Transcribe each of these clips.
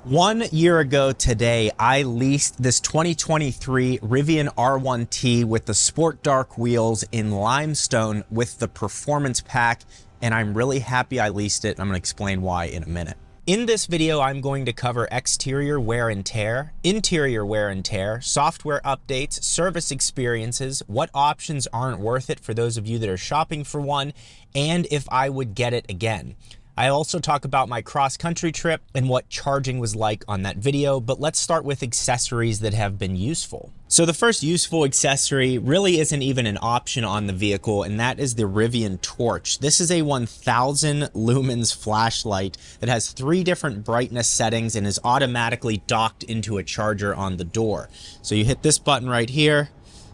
1 year ago today, I leased this 2023 Rivian R1T with the Sport Dark wheels in limestone with the performance pack, and I'm really happy I leased it. I'm going to explain why in a minute. In this video, I'm going to cover exterior wear and tear, interior wear and tear, software updates, service experiences, what options aren't worth it for those of you that are shopping for one, and if I would get it again. I also talk about my cross-country trip and what charging was like on that video, but let's start with accessories that have been useful. So the first useful accessory really isn't even an option on the vehicle, and that is the Rivian Torch. This is a 1000 lumens flashlight that has 3 different brightness settings and is automatically docked into a charger on the door. So you hit this button right here,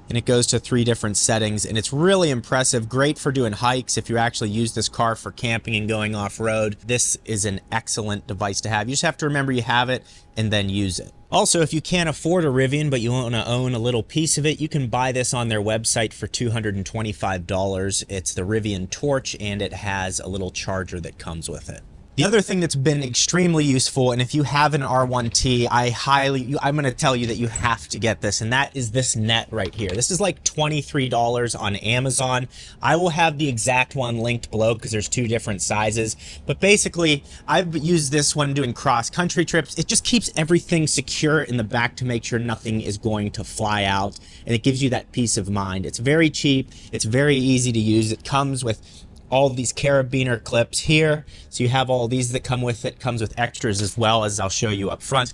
and it goes to 3 different settings, and it's really impressive. Great for doing hikes. If you actually use this car for camping and going off-road, this is an excellent device to have. You just have to remember you have it and then use it. Also, if you can't afford a Rivian but you want to own a little piece of it, you can buy this on their website for $225. It's the Rivian Torch, and it has a little charger that comes with it. The other thing that's been extremely useful, and if you have an R1T, I'm going to tell you that you have to get this, and that is this net right here. This is like $23 on Amazon. I will have the exact one linked below because there's 2 different sizes, but basically I've used this one doing cross-country trips. It just keeps everything secure in the back to make sure nothing is going to fly out, and it gives you that peace of mind. It's very cheap. It's very easy to use. It comes with all of these carabiner clips here. So you have all these that come with it. Comes with extras as well, as I'll show you up front.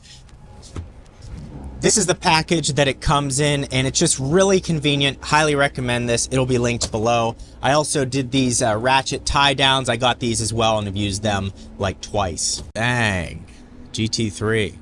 This is the package that it comes in, and it's just really convenient. Highly recommend this. It'll be linked below. I also did these ratchet tie downs. I got these as well and have used them like twice. Dang, GT3.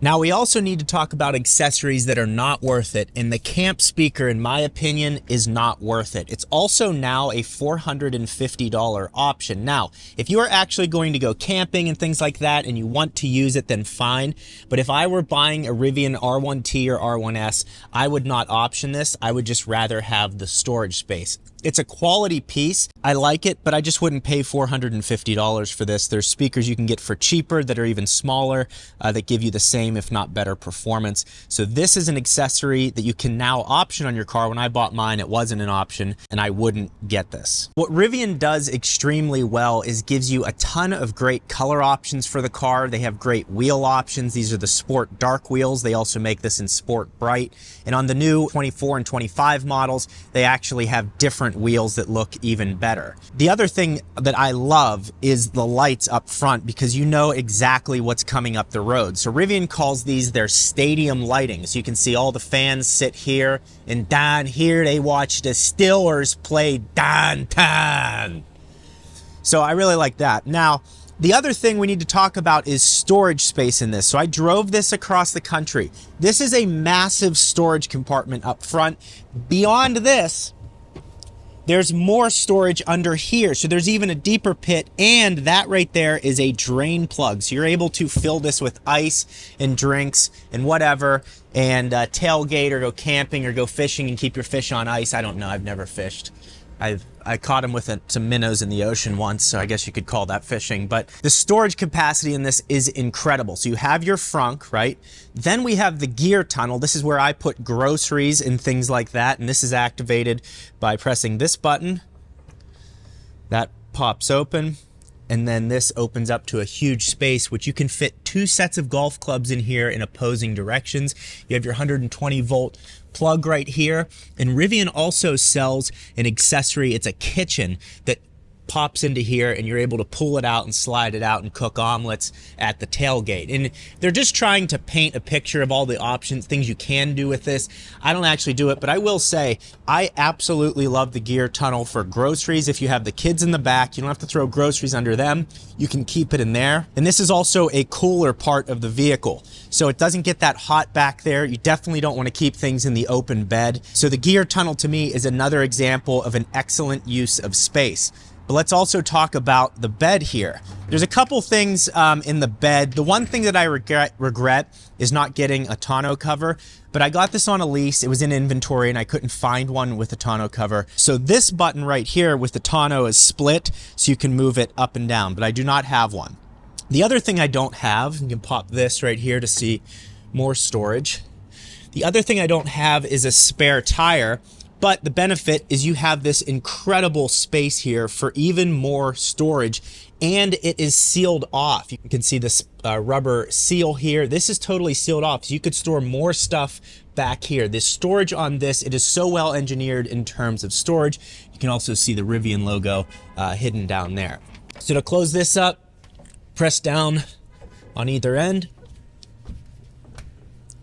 Now, we also need to talk about accessories that are not worth it, and the camp speaker, in my opinion, is not worth it. It's also now a $450 option. Now, if you are actually going to go camping and things like that and you want to use it, then fine. But if I were buying a Rivian R1T or R1S, I would not option this. I would just rather have the storage space. It's a quality piece. I like it, but I just wouldn't pay $450 for this. There's speakers you can get for cheaper that are even smaller that give you the same, if not better, performance. So this is an accessory that you can now option on your car. When I bought mine, it wasn't an option, and I wouldn't get this. What Rivian does extremely well is gives you a ton of great color options for the car. They have great wheel options. These are the Sport Dark wheels. They also make this in Sport Bright. And on the new 24 and 25 models, they actually have different wheels that look even better. The other thing that I love is the lights up front, because you know exactly what's coming up the road. So Rivian calls these their stadium lighting. So you can see all the fans sit here, and down here they watch the Steelers play downtown. So I really like that. Now, the other thing we need to talk about is storage space in this. So I drove this across the country. This is a massive storage compartment up front. Beyond this, there's more storage under here. So there's even a deeper pit, and that right there is a drain plug. So you're able to fill this with ice and drinks and whatever, and tailgate or go camping or go fishing and keep your fish on ice. I don't know, I've never fished. I caught him with some minnows in the ocean once, so I guess you could call that fishing. But the storage capacity in this is incredible. So you have your frunk, right? Then we have the gear tunnel. This is where I put groceries and things like that, and this is activated by pressing this button. That pops open, and then this opens up to a huge space, which you can fit 2 sets of golf clubs in here in opposing directions. You have your 120 volt plug right here, and Rivian also sells an accessory. It's a kitchen that pops into here, and you're able to pull it out and slide it out and cook omelets at the tailgate. And they're just trying to paint a picture of all the options, things you can do with this. I don't actually do it, but I will say I absolutely love the gear tunnel for groceries. If you have the kids in the back, you don't have to throw groceries under them. You can keep it in there. And this is also a cooler part of the vehicle, so it doesn't get that hot back there. You definitely don't want to keep things in the open bed. So the gear tunnel to me is another example of an excellent use of space. But let's also talk about the bed here. There's a couple things in the bed. The one thing that I regret is not getting a tonneau cover, but I got this on a lease. It was in inventory and I couldn't find one with a tonneau cover. So this button right here with the tonneau is split, so you can move it up and down, but I do not have one. The other thing I don't have, you can pop this right here to see more storage. The other thing I don't have is a spare tire, but the benefit is you have this incredible space here for even more storage, and it is sealed off. You can see this rubber seal here. This is totally sealed off, so you could store more stuff back here. This storage on this, it is so well engineered in terms of storage. You can also see the Rivian logo hidden down there. So to close this up, press down on either end,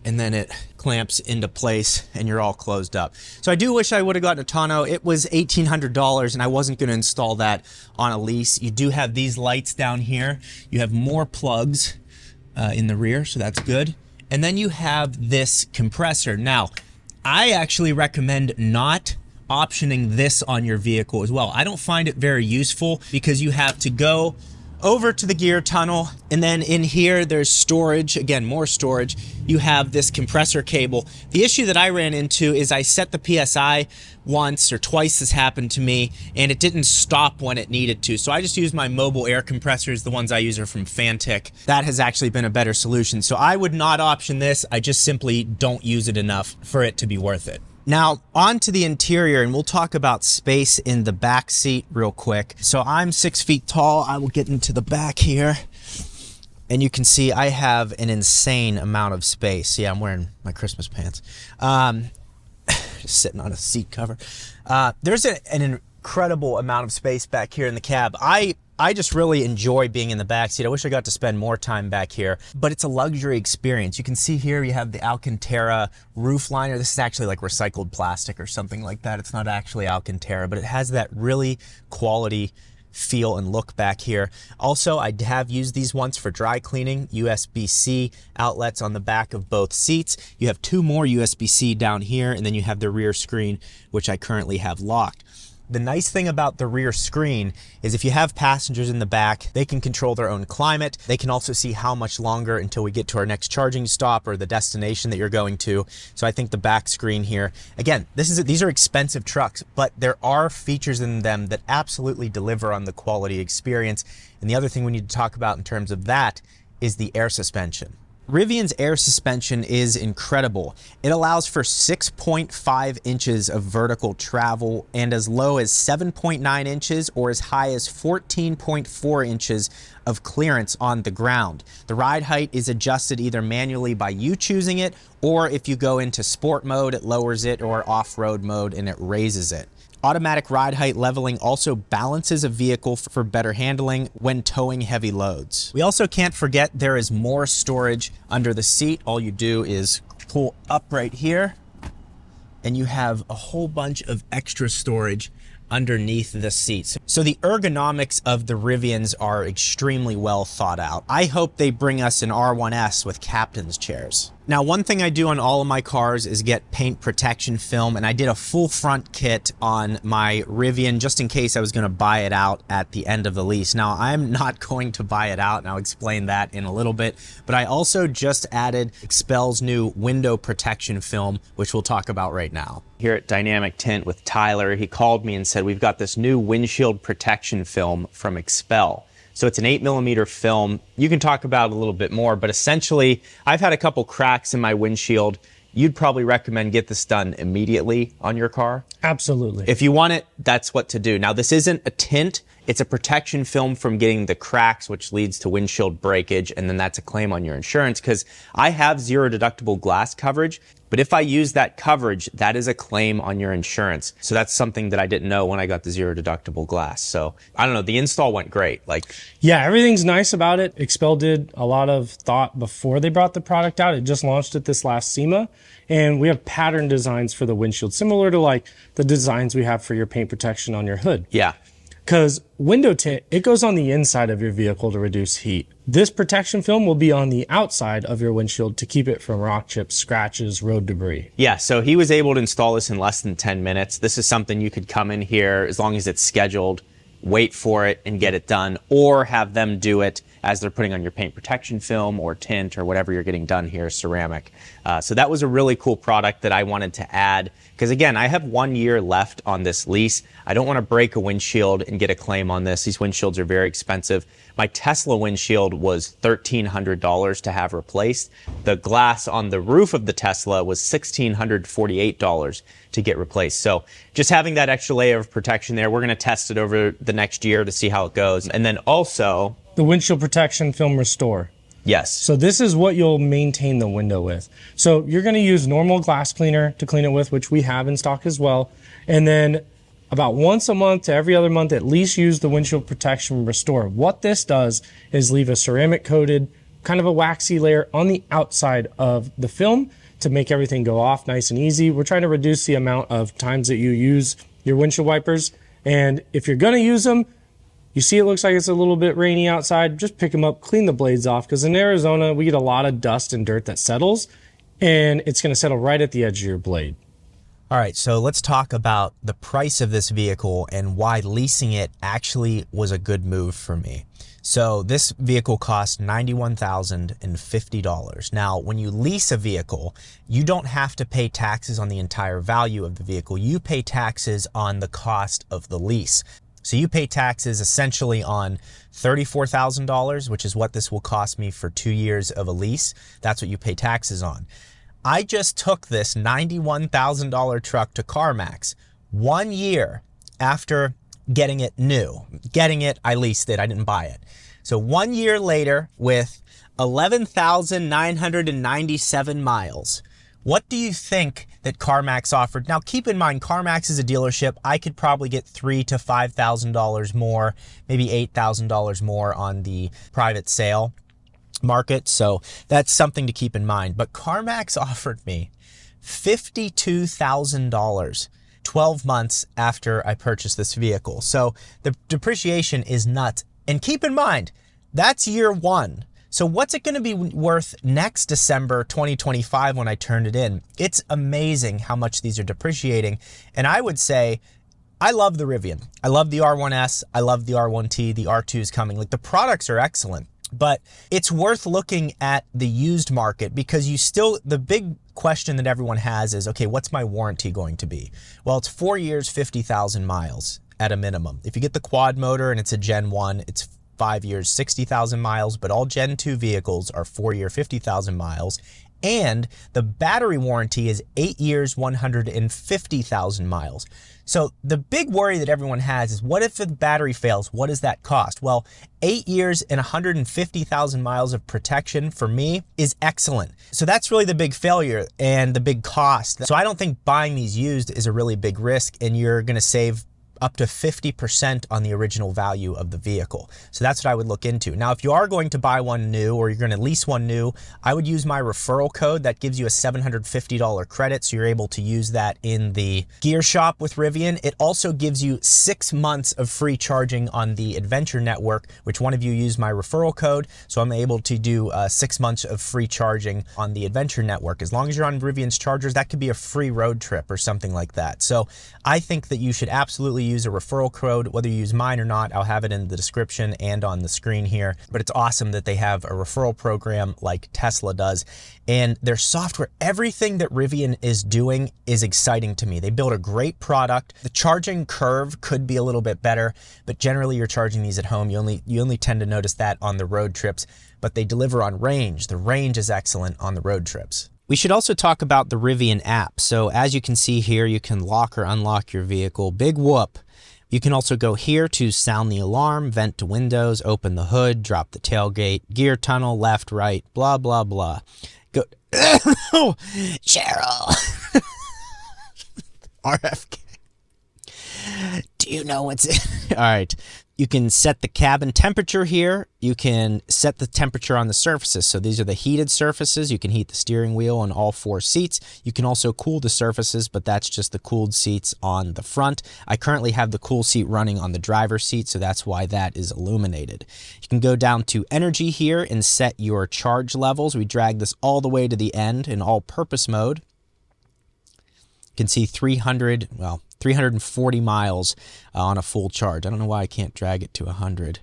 and then it clamps into place and you're all closed up. So I do wish I would have gotten a tonneau. It was $1,800 and I wasn't going to install that on a lease. You do have these lights down here. You have more plugs in the rear, so that's good. And then you have this compressor. Now, I actually recommend not optioning this on your vehicle as well. I don't find it very useful because you have to go over to the gear tunnel, and then in here there's storage, again more storage. You have this compressor cable. The issue that I ran into is I set the PSI once or twice, this happened to me, and it didn't stop when it needed to. So I just use my mobile air compressors. The ones I use are from Fantic. That has actually been a better solution. So I would not option this. I just simply don't use it enough for it to be worth it. Now, on to the interior, and we'll talk about space in the back seat real quick. So I'm 6 feet tall. I will get into the back here, and you can see I have an insane amount of space. Yeah, I'm wearing my Christmas pants. Just sitting on a seat cover. There's an incredible amount of space back here in the cab. I just really enjoy being in the back seat. I wish I got to spend more time back here, but it's a luxury experience. You can see here you have the Alcantara roof liner. This is actually like recycled plastic or something like that. It's not actually Alcantara, but it has that really quality feel and look back here. Also, I have used these once for dry cleaning. USB-C outlets on the back of both seats. You have 2 more USB-C down here, and then you have the rear screen, which I currently have locked. The nice thing about the rear screen is if you have passengers in the back, they can control their own climate. They can also see how much longer until we get to our next charging stop or the destination that you're going to. So I think the back screen here, again, these are expensive trucks, but there are features in them that absolutely deliver on the quality experience. And the other thing we need to talk about in terms of that is the air suspension. Rivian's air suspension is incredible. It allows for 6.5 inches of vertical travel and as low as 7.9 inches or as high as 14.4 inches of clearance on the ground. The ride height is adjusted either manually by you choosing it, or if you go into sport mode, it lowers it, or off-road mode and it raises it. Automatic ride height leveling also balances a vehicle for better handling when towing heavy loads. We also can't forget there is more storage under the seat. All you do is pull up right here and you have a whole bunch of extra storage underneath the seats. So the ergonomics of the Rivians are extremely well thought out. I hope they bring us an R1S with captain's chairs. Now, one thing I do on all of my cars is get paint protection film, and I did a full front kit on my Rivian just in case I was going to buy it out at the end of the lease. Now, I'm not going to buy it out, and I'll explain that in a little bit, but I also just added XPEL's new window protection film, which we'll talk about right now. Here at Dynamic Tint with Tyler, he called me and said, we've got this new windshield protection film from XPEL. So it's an 8mm film. You can talk about it a little bit more, but essentially, I've had a couple cracks in my windshield. You'd probably recommend get this done immediately on your car? Absolutely. If you want it, that's what to do. Now, this isn't a tint. It's a protection film from getting the cracks, which leads to windshield breakage, and then that's a claim on your insurance, because I have zero deductible glass coverage, but if I use that coverage, that is a claim on your insurance. So that's something that I didn't know when I got the zero deductible glass. So I don't know, the install went great. Yeah, everything's nice about it. XPEL did a lot of thought before they brought the product out. It just launched it this last SEMA, and we have pattern designs for the windshield, similar to like the designs we have for your paint protection on your hood. Yeah. Because window tint, it goes on the inside of your vehicle to reduce heat. This protection film will be on the outside of your windshield to keep it from rock chips, scratches, road debris. Yeah, so he was able to install this in less than 10 minutes. This is something you could come in here as long as it's scheduled, wait for it and get it done, or have them do it as they're putting on your paint protection film or tint or whatever you're getting done here, ceramic. So that was a really cool product that I wanted to add, because again, I have 1 year left on this lease. I don't want to break a windshield and get a claim on this. These windshields are very expensive. My Tesla windshield was $1,300 to have replaced. The glass on the roof of the Tesla was $1,648 to get replaced. So just having that extra layer of protection there, we're going to test it over the next year to see how it goes. And then also the windshield protection film restore. Yes. So this is what you'll maintain the window with. So you're going to use normal glass cleaner to clean it with, which we have in stock as well. And then about once a month to every other month, at least use the windshield protection restore. What this does is leave a ceramic coated, kind of a waxy layer on the outside of the film to make everything go off nice and easy. We're trying to reduce the amount of times that you use your windshield wipers. And if you're going to use them, you see it looks like it's a little bit rainy outside, just pick them up, clean the blades off, because in Arizona, we get a lot of dust and dirt that settles, and it's going to settle right at the edge of your blade. All right, so let's talk about the price of this vehicle and why leasing it actually was a good move for me. So this vehicle cost $91,050. Now, when you lease a vehicle, you don't have to pay taxes on the entire value of the vehicle. You pay taxes on the cost of the lease. So you pay taxes essentially on $34,000, which is what this will cost me for 2 years of a lease. That's what you pay taxes on. I just took this $91,000 truck to CarMax 1 year after getting it new. Getting it, I leased it, I didn't buy it. So 1 year later with 11,997 miles. What do you think that CarMax offered? Now, keep in mind, CarMax is a dealership. I could probably get $3,000 to $5,000 more, maybe $8,000 more on the private sale market. So that's something to keep in mind. But CarMax offered me $52,000 12 months after I purchased this vehicle. So the depreciation is nuts. And keep in mind, that's year one. So what's it going to be worth next December 2025 when I turn it in? It's amazing how much these are depreciating. And I would say, I love the Rivian. I love the R1S. I love the R1T. The R2 is coming. Like, the products are excellent. But it's worth looking at the used market, because the big question that everyone has is, okay, what's my warranty going to be? Well, it's 4 years, 50,000 miles at a minimum. If you get the quad motor and it's a Gen 1, it's 5 years, 60,000 miles, but all Gen 2 vehicles are 4 year, 50,000 miles. And the battery warranty is 8 years, 150,000 miles. So the big worry that everyone has is, what if the battery fails? What does that cost? Well, 8 years and 150,000 miles of protection for me is excellent. So that's really the big failure and the big cost. So I don't think buying these used is a really big risk, and you're going to save up to 50% on the original value of the vehicle. So that's what I would look into. Now, if you are going to buy one new, or you're going to lease one new, I would use my referral code. That gives you a $750 credit, so you're able to use that in the gear shop with Rivian. It also gives you 6 months of free charging on the Adventure Network, which one of you used my referral code, so I'm able to do 6 months of free charging on the Adventure Network. As long as you're on Rivian's chargers, that could be a free road trip or something like that. So I think that you should absolutely use a referral code, whether you use mine or not. I'll have it in the description and on the screen here. But it's awesome that they have a referral program like Tesla does. And their software, everything that Rivian is doing is exciting to me. They build a great product. The charging curve could be a little bit better, but generally you're charging these at home. You only tend to notice that on the road trips, but they deliver on range. The range is excellent on the road trips. We should also talk about the Rivian app. So as you can see here, you can lock or unlock your vehicle. Big whoop. You can also go here to sound the alarm, vent to windows, open the hood, drop the tailgate, gear tunnel, left, right, blah, blah, blah. Go. Cheryl. RFK. Do you know what's in? All right. You can set the cabin temperature here. You can set the temperature on the surfaces. So these are the heated surfaces. You can heat the steering wheel on all 4 seats. You can also cool the surfaces, but that's just the cooled seats on the front. I currently have the cool seat running on the driver's seat, so that's why that is illuminated. You can go down to energy here and set your charge levels. We drag this all the way to the end in all-purpose mode. You can see 340 miles on a full charge. I don't know why I can't drag it to 100.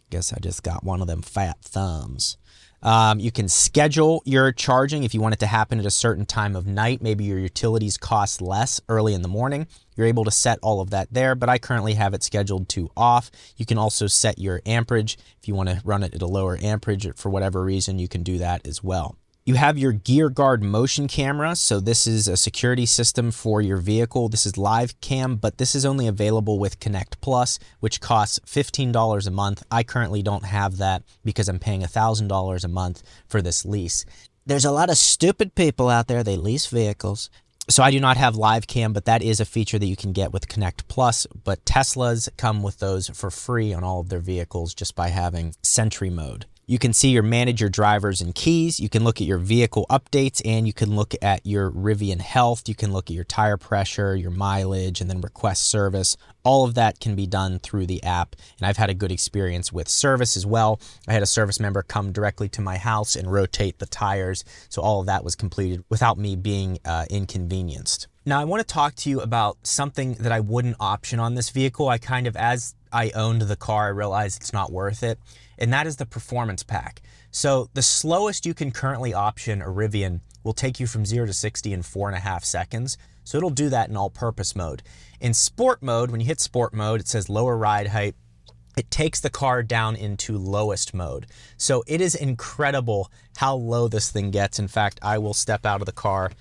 Guess I just got one of them fat thumbs. You can schedule your charging if you want it to happen at a certain time of night. Maybe your utilities cost less early in the morning. You're able to set all of that there, but I currently have it scheduled to off. You can also set your amperage. If you want to run it at a lower amperage for whatever reason, you can do that as well. You have your gear guard motion camera. So this is a security system for your vehicle. This is live cam, but this is only available with Connect Plus, which costs $15 a month. I currently don't have that because I'm paying $1,000 a month for this lease. There's a lot of stupid people out there, they lease vehicles. So I do not have live cam, but that is a feature that you can get with Connect Plus. But Teslas come with those for free on all of their vehicles just by having Sentry mode. You can see your manage your drivers and keys. You can look at your vehicle updates, and you can look at your Rivian health. You can look at your tire pressure, your mileage, and then request service. All of that can be done through the app, and I've had a good experience with service as well. I had a service member come directly to my house and rotate the tires, so all of that was completed without me being inconvenienced. Now, I want to talk to you about something that I wouldn't option on this vehicle. As I owned the car, I realized it's not worth it, and that is the performance pack. So the slowest you can currently option a Rivian will take you from 0 to 60 in 4.5 seconds. So it'll do that in all-purpose mode. In sport mode, when you hit sport mode, it says lower ride height. It takes the car down into lowest mode. So it is incredible how low this thing gets. In fact, I will step out of the car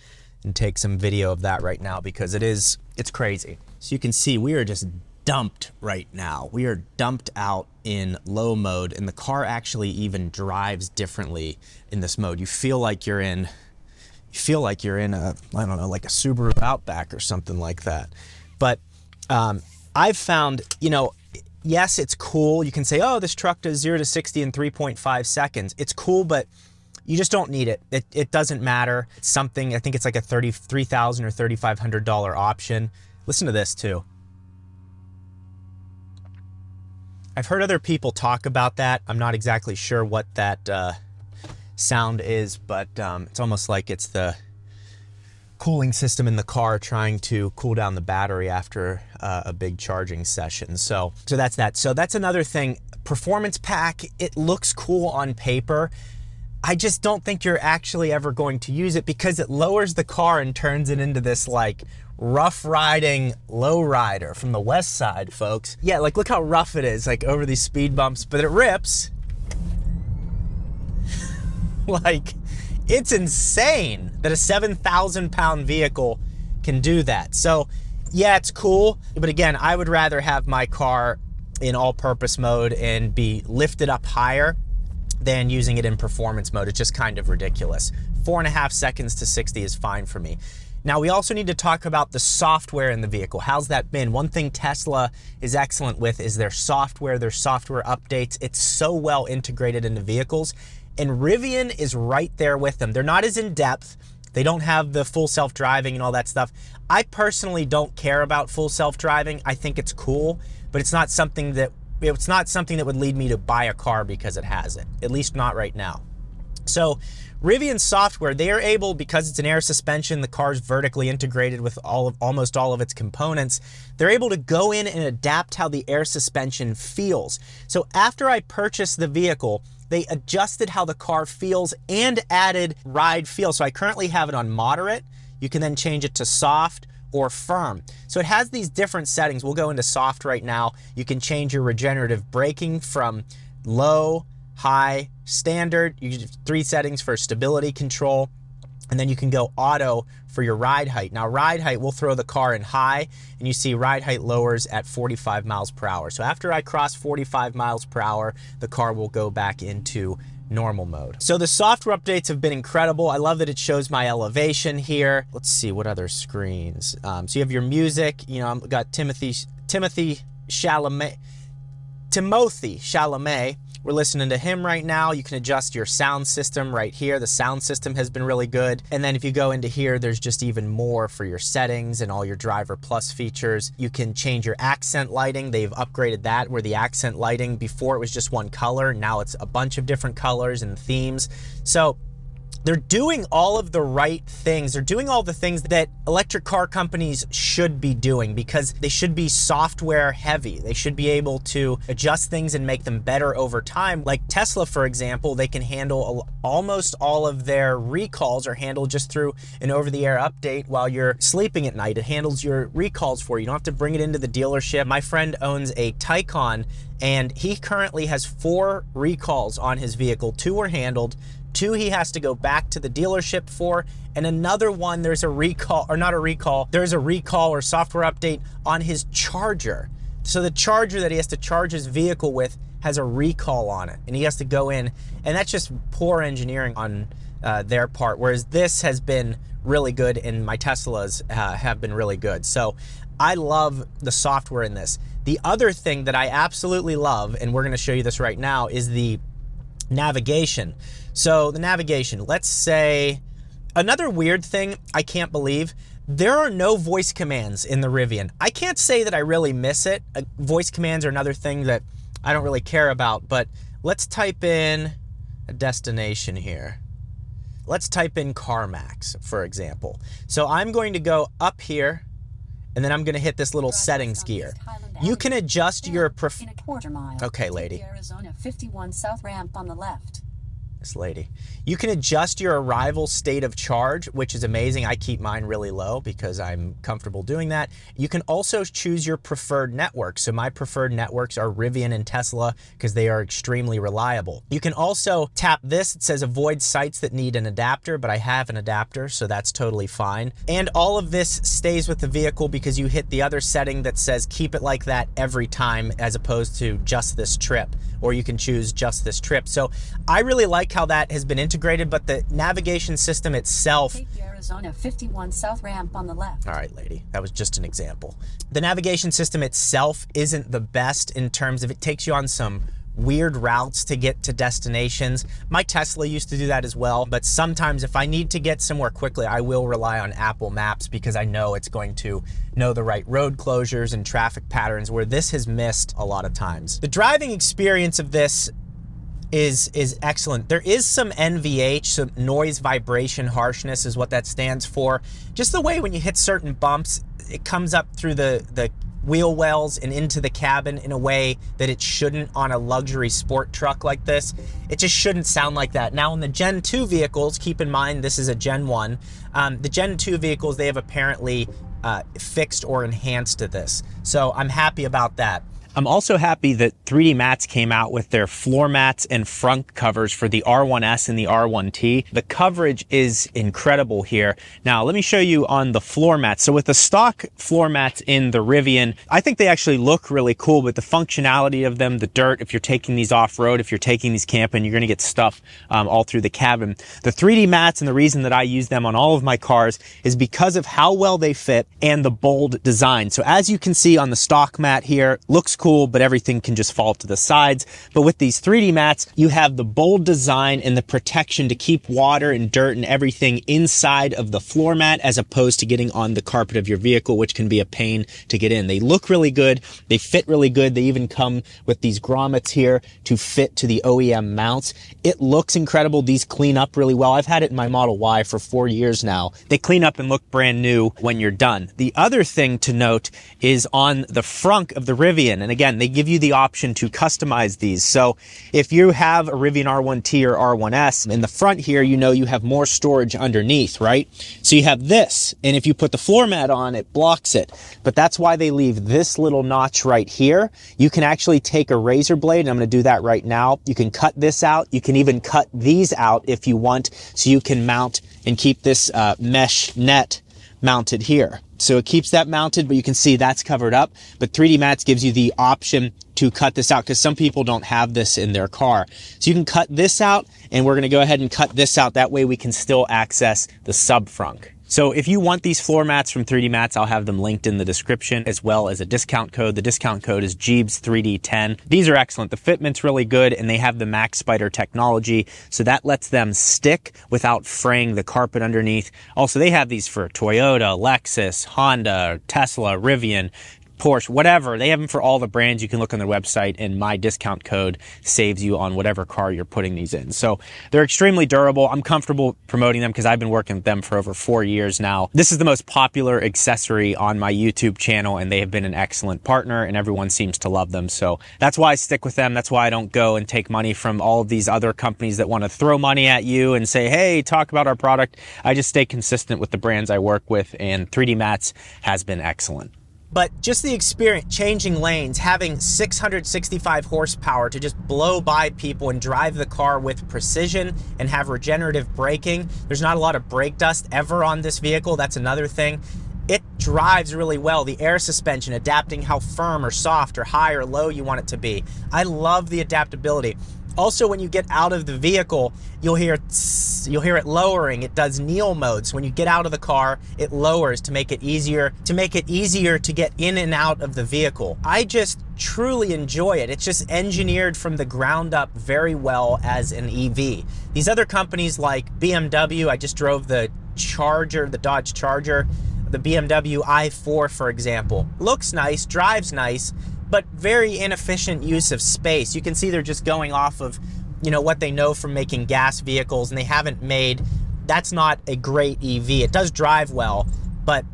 and take some video of that right now because it's crazy. So you can see we are just dumped right now. We are dumped out in low mode, and the car actually even drives differently in this mode. You feel like you're in a, I don't know, like a Subaru Outback or something like that. But I've found, yes, it's cool. You can say, oh, this truck does 0 to 60 in 3.5 seconds. It's cool, but you just don't need it. It doesn't matter. It's something, I think it's like a $33,000 or $3,500 option. Listen to this too. I've heard other people talk about that. I'm not exactly sure what that sound is, but it's almost like it's the cooling system in the car trying to cool down the battery after a big charging session. So that's that. So that's another thing. Performance pack, it looks cool on paper. I just don't think you're actually ever going to use it because it lowers the car and turns it into this like rough riding low rider from the west side, folks. Yeah, like look how rough it is, like over these speed bumps, but it rips. Like, it's insane that a 7,000 pound vehicle can do that. So yeah, it's cool, but again, I would rather have my car in all-purpose mode and be lifted up higher than using it in performance mode. It's just kind of ridiculous. 4.5 seconds to 60 is fine for me. Now, we also need to talk about the software in the vehicle. How's that been? One thing Tesla is excellent with is their software updates. It's so well integrated into vehicles, and Rivian is right there with them. They're not as in-depth. They don't have the full self-driving and all that stuff. I personally don't care about full self-driving. I think it's cool, but it's not something that would lead me to buy a car because it has it, at least not right now. So Rivian software, they are able, because it's an air suspension, the car's vertically integrated with almost all of its components, they're able to go in and adapt how the air suspension feels. So after I purchased the vehicle, they adjusted how the car feels and added ride feel. So I currently have it on moderate. You can then change it to soft or firm. So it has these different settings. We'll go into soft right now. You can change your regenerative braking from low, high, standard. You have 3 settings for stability control, and then you can go auto for your ride height. Now ride height, we'll throw the car in high, and you see ride height lowers at 45 miles per hour. So after I cross 45 miles per hour, the car will go back into normal mode. So the software updates have been incredible. I love that it shows my elevation here. Let's see what other screens. So you have your music. I've got Timothy Chalamet. We're listening to him right now. You can adjust your sound system right here. The sound system has been really good. And then if you go into here, there's just even more for your settings and all your Driver Plus features. You can change your accent lighting. They've upgraded that, where the accent lighting, before it was just one color. Now it's a bunch of different colors and themes. So They're doing all of the right things. They're doing all the things that electric car companies should be doing, because they should be software heavy. They should be able to adjust things and make them better over time. Like Tesla, for example, they can handle almost all of their recalls are handled just through an over-the-air update while you're sleeping at night. It handles your recalls for you. You don't have to bring it into the dealership. My friend owns a Taycan, and he currently has 4 recalls on his vehicle. 2 were handled. 2 he has to go back to the dealership for, and another one, there's a recall, or not a recall, there's a recall or software update on his charger. So the charger that he has to charge his vehicle with has a recall on it, and he has to go in, and that's just poor engineering on their part, whereas this has been really good, and my Teslas have been really good. So I love the software in this. The other thing that I absolutely love, and we're gonna show you this right now, is the navigation. So the navigation, let's say, another weird thing I can't believe, there are no voice commands in the Rivian. I can't say that I really miss it. Voice commands are another thing that I don't really care about, but let's type in a destination here. Let's type in CarMax, for example. So I'm going to go up here, and then I'm gonna hit this little settings gear. You can adjust your okay, lady. Arizona 51 South ramp on the left. This lady. You can adjust your arrival state of charge, which is amazing. I keep mine really low because I'm comfortable doing that. You can also choose your preferred network. So my preferred networks are Rivian and Tesla because they are extremely reliable. You can also tap this. It says avoid sites that need an adapter, but I have an adapter, so that's totally fine. And all of this stays with the vehicle because you hit the other setting that says keep it like that every time as opposed to just this trip, or you can choose just this trip. So I really like how that has been integrated, but the navigation system itself. Take the Arizona 51 South ramp on the left. All right, lady, that was just an example. The navigation system itself isn't the best in terms of it takes you on some weird routes to get to destinations. My Tesla used to do that as well, but sometimes if I need to get somewhere quickly, I will rely on Apple Maps because I know it's going to know the right road closures and traffic patterns, where this has missed a lot of times. The driving experience of this is excellent. There is some NVH, so noise, vibration, harshness is what that stands for. Just the way when you hit certain bumps, it comes up through the wheel wells and into the cabin in a way that it shouldn't on a luxury sport truck like this. It just shouldn't sound like that. Now in the Gen 2 vehicles, keep in mind this is a Gen 1, the Gen 2 vehicles, they have apparently fixed or enhanced to this. So I'm happy about that. I'm also happy that 3D Mats came out with their floor mats and front covers for the R1S and the R1T. The coverage is incredible here. Now, let me show you on the floor mats. So with the stock floor mats in the Rivian, I think they actually look really cool, but the functionality of them, the dirt, if you're taking these off-road, if you're taking these camping, you're gonna get stuff all through the cabin. The 3D mats, and the reason that I use them on all of my cars is because of how well they fit and the bold design. So as you can see on the stock mat here, looks cool, but everything can just fall to the sides. But with these 3D mats, you have the bold design and the protection to keep water and dirt and everything inside of the floor mat as opposed to getting on the carpet of your vehicle, which can be a pain to get in. They look really good. They fit really good. They even come with these grommets here to fit to the OEM mounts. It looks incredible. These clean up really well. I've had it in my Model Y for 4 years now. They clean up and look brand new when you're done. The other thing to note is on the front of the Rivian, and again, they give you the option to customize these. So if you have a Rivian R1T or R1S, in the front here, you know you have more storage underneath, right? So you have this, and if you put the floor mat on, it blocks it. But that's why they leave this little notch right here. You can actually take a razor blade, and I'm gonna do that right now. You can cut this out. You can even cut these out if you want, so you can mount and keep this mesh net mounted here. So it keeps that mounted, but you can see that's covered up. But 3D Mats gives you the option to cut this out because some people don't have this in their car. So you can cut this out, and we're gonna go ahead and cut this out. That way we can still access the sub frunk. So if you want these floor mats from 3D Mats, I'll have them linked in the description as well as a discount code. The discount code is Gjeebs3D10. These are excellent. The fitment's really good, and they have the Max Spider technology, so that lets them stick without fraying the carpet underneath. Also, they have these for Toyota, Lexus, Honda, Tesla, Rivian. Porsche, whatever. They have them for all the brands. You can look on their website, and my discount code saves you on whatever car you're putting these in. So they're extremely durable. I'm comfortable promoting them because I've been working with them for over 4 years now. This is the most popular accessory on my YouTube channel, and they have been an excellent partner, and everyone seems to love them. So that's why I stick with them. That's why I don't go and take money from all of these other companies that want to throw money at you and say, hey, talk about our product. I just stay consistent with the brands I work with, and 3D Mats has been excellent. But just the experience, changing lanes, having 665 horsepower to just blow by people and drive the car with precision and have regenerative braking. There's not a lot of brake dust ever on this vehicle. That's another thing. It drives really well. The air suspension, adapting how firm or soft or high or low you want it to be. I love the adaptability. Also, when you get out of the vehicle, you'll hear it lowering. It does kneel mode. So when you get out of the car, it lowers to make it easier to get in and out of the vehicle. I just truly enjoy it. It's just engineered from the ground up very well as an EV. These other companies like BMW, I just drove the Charger, the Dodge Charger, the BMW i4, for example. Looks nice, drives nice, but very inefficient use of space. You can see they're just going off of, what they know from making gas vehicles, and they haven't made, that's not a great EV. It does drive well, but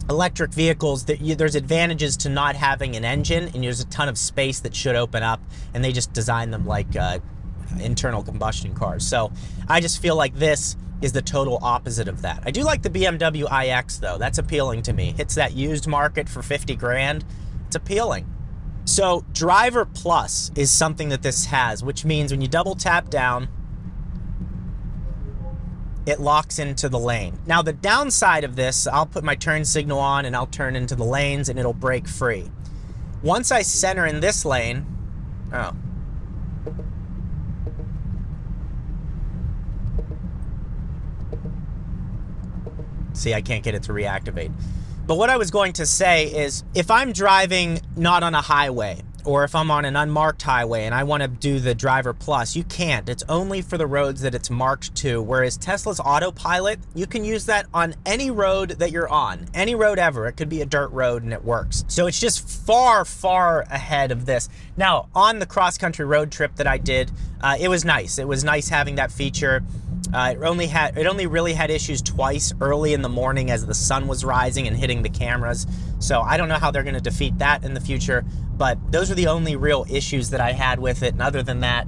electric vehicles, there's advantages to not having an engine, and there's a ton of space that should open up, and they just design them like internal combustion cars. So I just feel like this is the total opposite of that. I do like the BMW iX though. That's appealing to me. Hits that used market for 50 grand. It's appealing. So Driver Plus is something that this has, which means when you double tap down, it locks into the lane. Now the downside of this, I'll put my turn signal on and I'll turn into the lanes and it'll break free. Once I center in this lane, see, I can't get it to reactivate. But what I was going to say is, if I'm driving not on a highway, or if I'm on an unmarked highway and I want to do the Driver Plus, you can't. It's only for the roads that it's marked to, whereas Tesla's autopilot, you can use that on any road that you're on, any road ever. It could be a dirt road and it works. So it's just far, far ahead of this. Now, on the cross-country road trip that I did, it was nice. It was nice having that feature. It only really had issues twice early in the morning as the sun was rising and hitting the cameras. So I don't know how they're going to defeat that in the future, but those are the only real issues that I had with it. And other than that,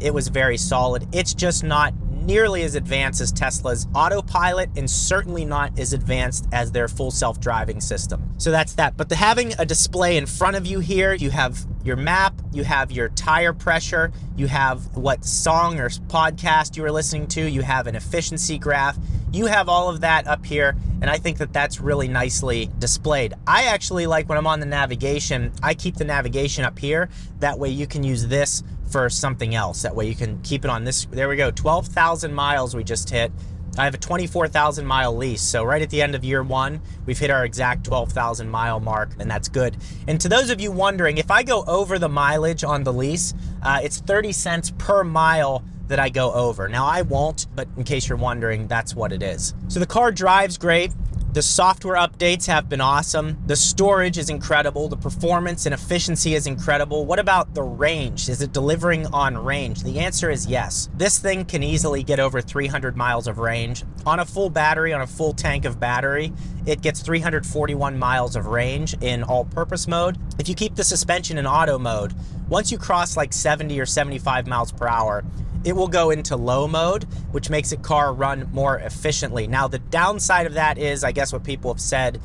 it was very solid. It's just not nearly as advanced as Tesla's autopilot, and certainly not as advanced as their full self-driving system. So that's that. But having a display in front of you here, you have your map, you have your tire pressure, you have what song or podcast you are listening to, you have an efficiency graph, you have all of that up here, and I think that that's really nicely displayed. I actually like when I'm on the navigation, I keep the navigation up here. That way you can use this for something else. That way you can keep it on this. There we go, 12,000 miles we just hit. I have a 24,000 mile lease. So right at the end of year one, we've hit our exact 12,000 mile mark, and that's good. And to those of you wondering, if I go over the mileage on the lease, it's 30 cents per mile that I go over. Now I won't, but in case you're wondering, that's what it is. So the car drives great. The software updates have been awesome. The storage is incredible. The performance and efficiency is incredible. What about the range? Is it delivering on range? The answer is yes. This thing can easily get over 300 miles of range. On a full battery, on a full tank of battery, it gets 341 miles of range in all-purpose mode. If you keep the suspension in auto mode, once you cross like 70 or 75 miles per hour, it will go into low mode, which makes the car run more efficiently. Now, the downside of that is, I guess what people have said,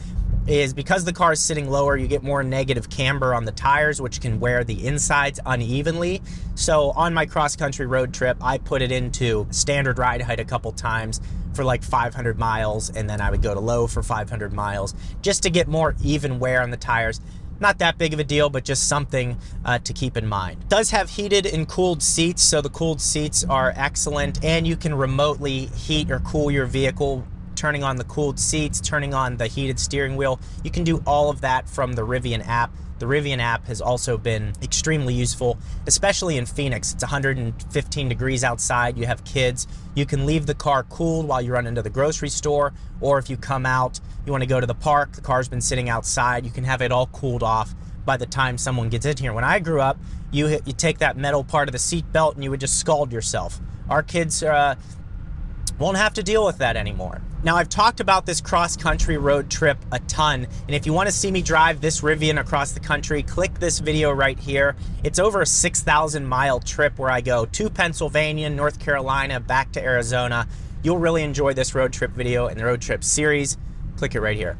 is because the car is sitting lower, you get more negative camber on the tires, which can wear the insides unevenly. So on my cross-country road trip, I put it into standard ride height a couple times for like 500 miles, and then I would go to low for 500 miles, just to get more even wear on the tires. Not that big of a deal, but just something to keep in mind. It does have heated and cooled seats, so the cooled seats are excellent, and you can remotely heat or cool your vehicle, turning on the cooled seats, turning on the heated steering wheel. You can do all of that from the Rivian app. The Rivian app has also been extremely useful, especially in Phoenix. It's 115 degrees outside, you have kids. You can leave the car cooled while you run into the grocery store, or if you come out, you want to go to the park, the car's been sitting outside, you can have it all cooled off by the time someone gets in here. When I grew up, you take that metal part of the seat belt and you would just scald yourself. Our kids won't have to deal with that anymore. Now, I've talked about this cross-country road trip a ton, and if you want to see me drive this Rivian across the country, click this video right here. It's over a 6,000-mile trip where I go to Pennsylvania, North Carolina, back to Arizona. You'll really enjoy this road trip video and the road trip series. Click it right here.